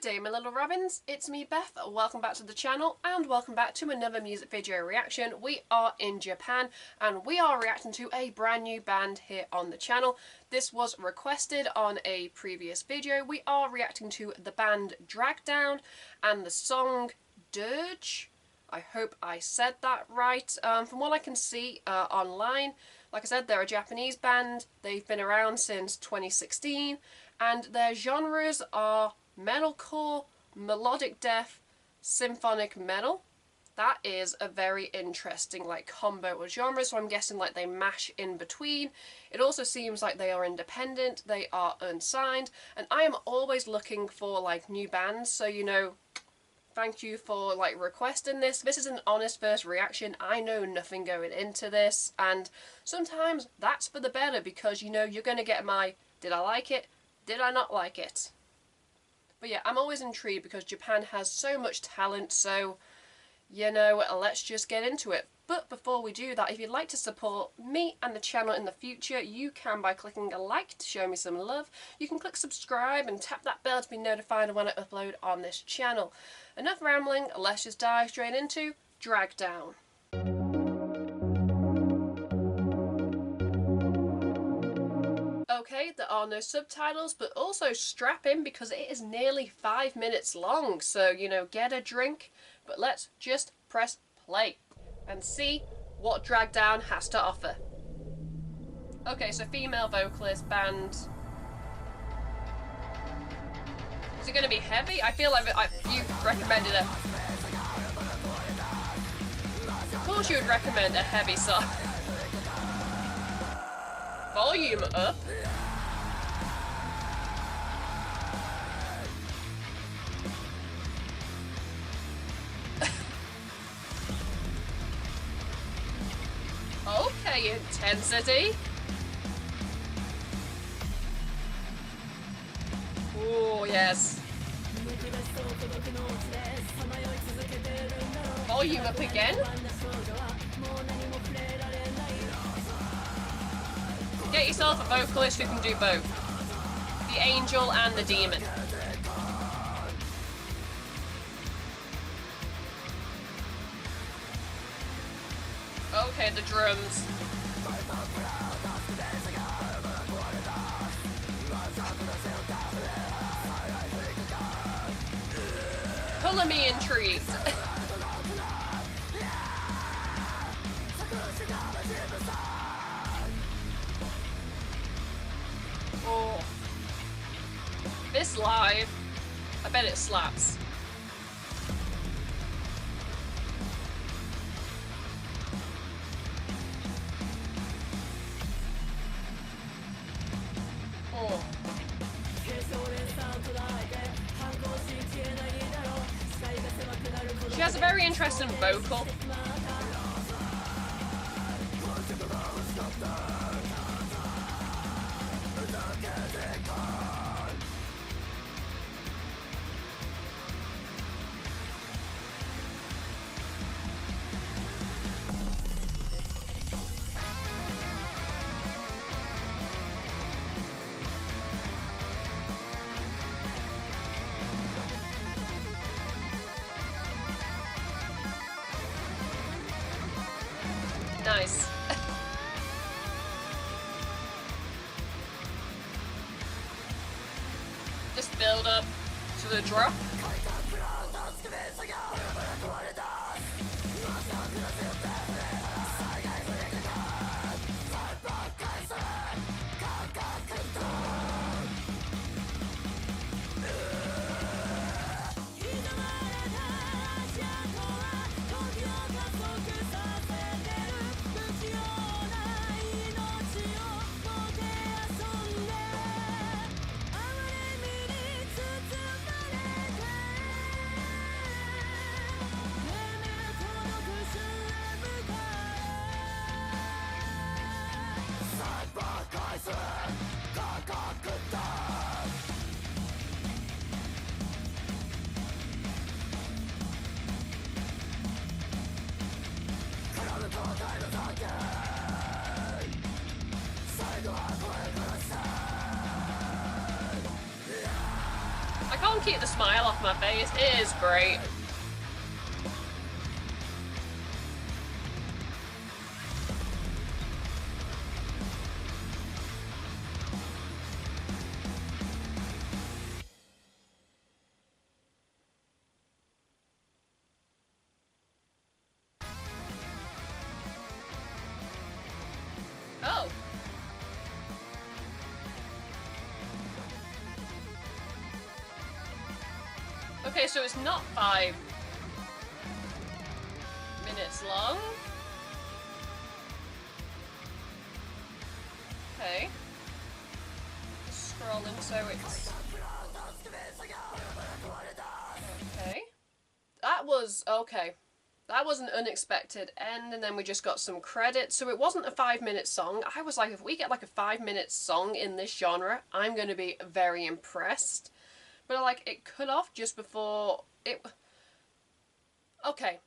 Good day, my little robins. It's me, Beth. Welcome back to the channel and welcome back to another music video reaction. We are in Japan and we are reacting to a brand new band here on the channel. This was requested on a previous video. We are reacting to the band Dragdown and the song Dirge. I hope I said that right. From what I can see online, like I said, they're a Japanese band. They've been around since 2016 and their genres are Metalcore, Melodic Death, Symphonic Metal. That is a very interesting combo of genres, so I'm guessing they mash in between. It also seems like they are independent, they are unsigned, and I am always looking for new bands, so thank you for requesting this. This is an honest first reaction. I know nothing going into this, and sometimes that's for the better because you're gonna get my did I like it? Did I not like it? But yeah, I'm always intrigued because Japan has so much talent, so, let's just get into it. But before we do that, if you'd like to support me and the channel in the future, you can by clicking a like to show me some love. You can click subscribe and tap that bell to be notified when I upload on this channel. Enough rambling, let's just dive straight into Dragdown. Okay, there are no subtitles, but also strap in because it is nearly 5 minutes long, so get a drink, but let's just press play and see what Dragdown has to offer. Okay, so female vocalist, band. Is it going to be heavy? I feel like you recommended a... Of course you would recommend a heavy song. Volume up. Okay, intensity. Oh, yes. Volume up again. Get yourself a vocalist who can do both. The angel and the demon. Okay, the drums. Color me intrigued. Oh. This live, I bet it slaps. Oh. She has a very interesting vocal. Nice. Just build up to the drop. keep the smile off my face. It is great. Oh. Okay, so it's not 5 minutes long. Okay. Just scrolling so it's... Okay. That was... okay. That was an unexpected end, and then we just got some credits. So it wasn't a 5-minute song. I was like, if we get like a 5-minute song in this genre, I'm going to be very impressed. But like, it cut off just before it... Okay.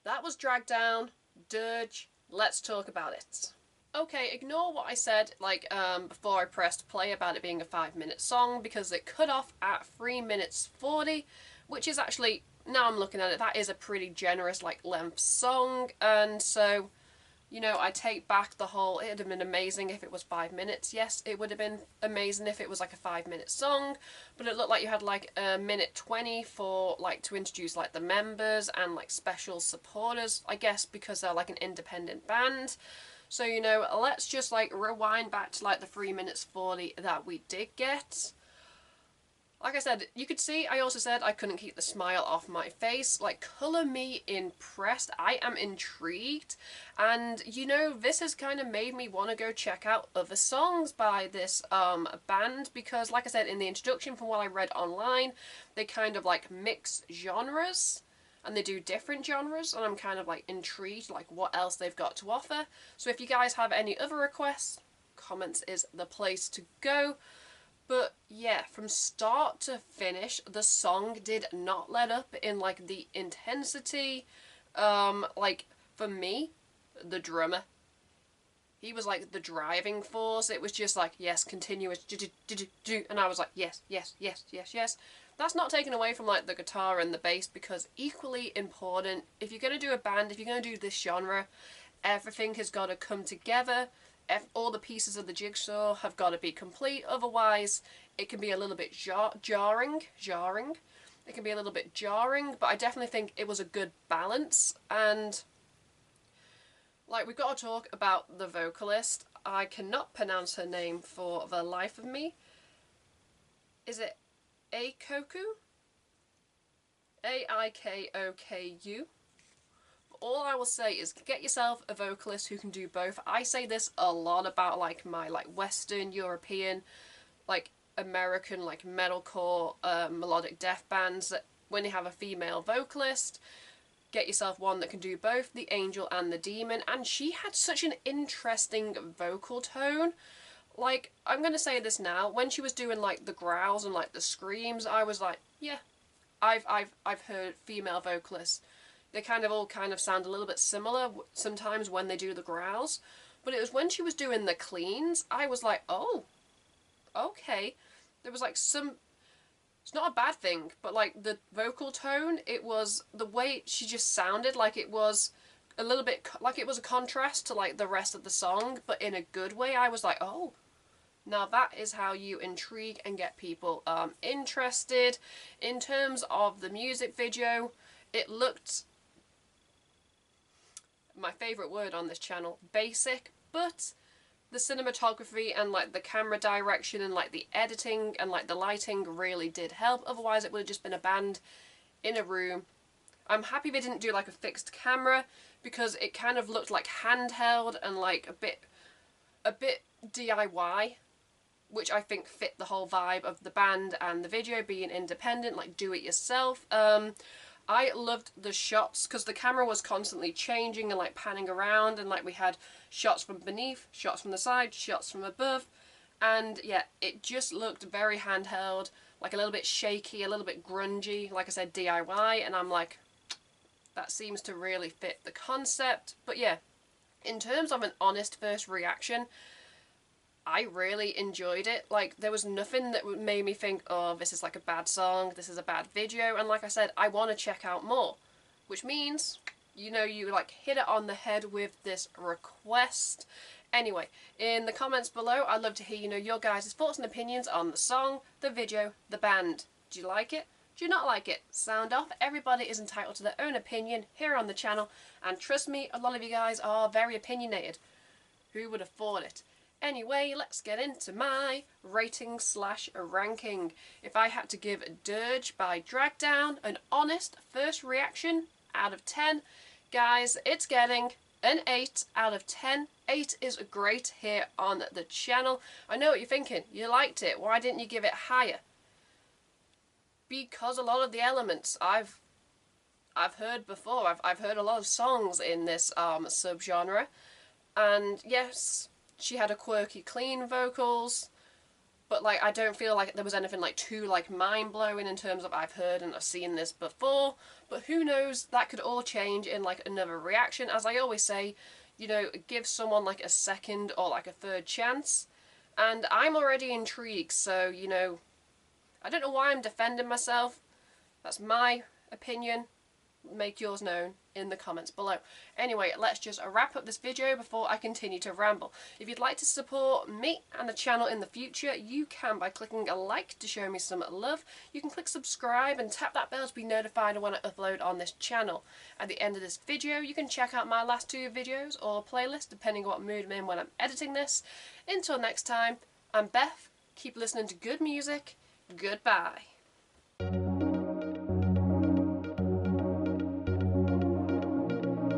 That was Dragdown Dirge. Let's talk about it. Okay, ignore what I said like before I pressed play about it being a 5-minute song, because it cut off at 3 minutes 40, which is actually... now I'm looking at it, that is a pretty generous like length song, and so, you know, I take back the whole, it would have been amazing if it was 5 minutes. Yes, it would have been amazing if it was like a 5-minute song, but it looked like you had like a minute 20 for like to introduce like the members and like special supporters, I guess because they're like an independent band. So, you know, let's just like rewind back to like the 3 minutes 40 that we did get. Like I said, you could see, I also said I couldn't keep the smile off my face. Like, colour me impressed. I am intrigued. And, you know, this has kind of made me want to go check out other songs by this band. Because, like I said, in the introduction, from what I read online, they kind of, like, mix genres. And they do different genres. And I'm kind of, like, intrigued, like, what else they've got to offer. So if you guys have any other requests, comments is the place to go. But yeah, from start to finish, the song did not let up in like the intensity. Like for me, the drummer, he was like the driving force. It was just like, yes, continuous, and I was like, yes, yes, yes, yes, yes. That's not taken away from like the guitar and the bass, because equally important, if you're going to do a band, if you're going to do this genre, everything has got to come together. All the pieces of the jigsaw have got to be complete, otherwise it can be a little bit jarring. It can be a little bit jarring, but I definitely think it was a good balance. And like, we've got to talk about the vocalist. I cannot pronounce her name for the life of me. Is it Aikoku? A-I-K-O-K-U? All I will say is get yourself a vocalist who can do both. I say this a lot about like my like Western European, like American like metalcore, melodic death bands, that when you have a female vocalist, get yourself one that can do both the angel and the demon. And she had such an interesting vocal tone. Like, I'm gonna say this now, when she was doing like the growls and like the screams, I was like, yeah, I've heard female vocalists. They kind of sound a little bit similar sometimes when they do the growls. But it was when she was doing the cleans, I was like, oh, okay. There was like some... It's not a bad thing, but like the vocal tone, it was... the way she just sounded like it was a little bit... like it was a contrast to like the rest of the song, but in a good way. I was like, oh, now that is how you intrigue and get people interested. In terms of the music video, it looked... my favourite word on this channel, basic, but the cinematography and like the camera direction and like the editing and like the lighting really did help. Otherwise it would have just been a band in a room. I'm happy they didn't do like a fixed camera, because it kind of looked like handheld and like a bit DIY, which I think fit the whole vibe of the band and the video being independent, like do it yourself. I loved the shots because the camera was constantly changing and like panning around, and like we had shots from beneath, shots from the side, shots from above, and yeah, it just looked very handheld, like a little bit shaky, a little bit grungy, like I said, DIY, and I'm like, that seems to really fit the concept. But yeah, in terms of an honest first reaction, I really enjoyed it. Like, there was nothing that made me think, oh, this is like a bad song, this is a bad video, and like I said, I want to check out more. Which means, you know, you like hit it on the head with this request. Anyway, in the comments below, I'd love to hear, you know, your guys' thoughts and opinions on the song, the video, the band. Do you like it? Do you not like it? Sound off. Everybody is entitled to their own opinion here on the channel, and trust me, a lot of you guys are very opinionated. Who would have thought it? Anyway, let's get into my rating / ranking. If I had to give Dirge by Dragdown an honest first reaction out of 10, guys, it's getting an 8 out of 10. 8 is great here on the channel. I know what you're thinking. You liked it. Why didn't you give it higher? Because a lot of the elements I've heard before. I've heard a lot of songs in this subgenre. And yes, she had a quirky, clean vocals, but like I don't feel like there was anything like too like mind-blowing in terms of I've heard and I've seen this before. But who knows, that could all change in like another reaction. As I always say, you know, give someone like a second or like a third chance. And I'm already intrigued, so you know, I don't know why I'm defending myself. That's my opinion. Make yours known in the comments below. Anyway, let's just wrap up this video before I continue to ramble. If you'd like to support me and the channel in the future, you can by clicking a like to show me some love. You can click subscribe and tap that bell to be notified when I upload on this channel. At the end of this video, you can check out my last 2 videos or playlist depending on what mood I'm in when I'm editing this. Until next time, I'm Beth. Keep listening to good music. Goodbye.